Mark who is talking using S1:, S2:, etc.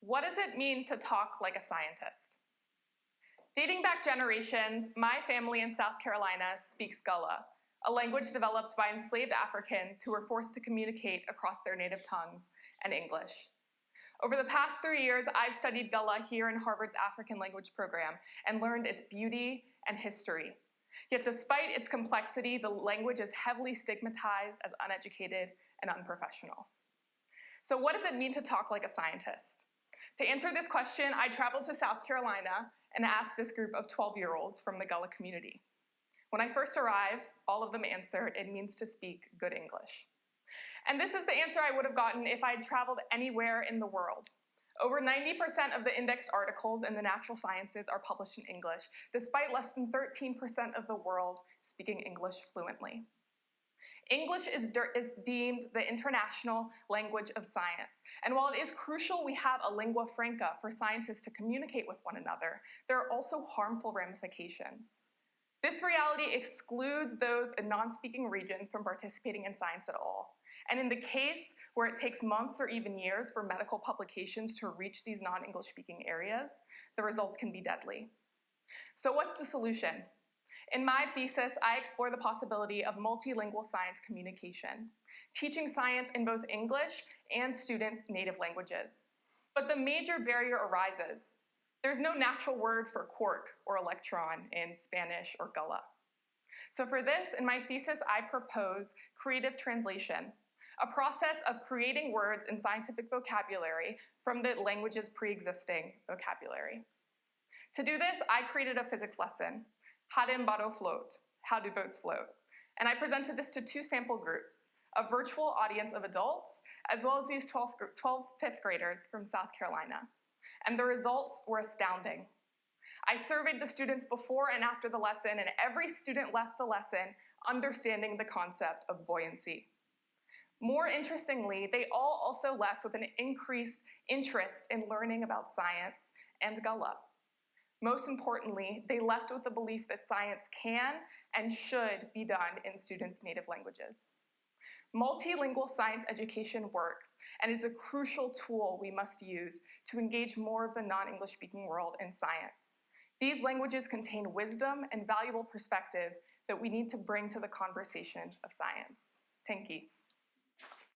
S1: What does it mean to talk like a scientist? Dating back generations, my family in South Carolina speaks Gullah, a language developed by enslaved Africans who were forced to communicate across their native tongues and English. Over the past 3 years, I've studied Gullah here in Harvard's African language program and learned its beauty and history. Yet despite its complexity, the language is heavily stigmatized as uneducated and unprofessional. So what does it mean to talk like a scientist? To answer this question, I traveled to South Carolina and asked this group of 12-year-olds from the Gullah community. When I first arrived, all of them answered, it means to speak good English. And this is the answer I would have gotten if I had traveled anywhere in the world. Over 90% of the indexed articles in the natural sciences are published in English, despite less than 13% of the world speaking English fluently. English is deemed the international language of science. And while it is crucial we have a lingua franca for scientists to communicate with one another, there are also harmful ramifications. This reality excludes those in non-speaking regions from participating in science at all. And in the case where it takes months or even years for medical publications to reach these non-English speaking areas, the results can be deadly. So what's the solution? In my thesis, I explore the possibility of multilingual science communication, teaching science in both English and students' native languages. But the major barrier arises. There's no natural word for quark or electron in Spanish or Gullah. So for this, in my thesis, I propose creative translation, a process of creating words in scientific vocabulary from the language's pre-existing vocabulary. To do this, I created a physics lesson, How do boats float? How do boats float? And I presented this to 2 sample groups, a virtual audience of adults, as well as these 12 fifth graders from South Carolina. And the results were astounding. I surveyed the students before and after the lesson, and every student left the lesson understanding the concept of buoyancy. More interestingly, they all also left with an increased interest in learning about science and Gullah. Most importantly, they left with the belief that science can and should be done in students' native languages. Multilingual science education works and is a crucial tool we must use to engage more of the non-English speaking world in science. These languages contain wisdom and valuable perspective that we need to bring to the conversation of science. Thank you.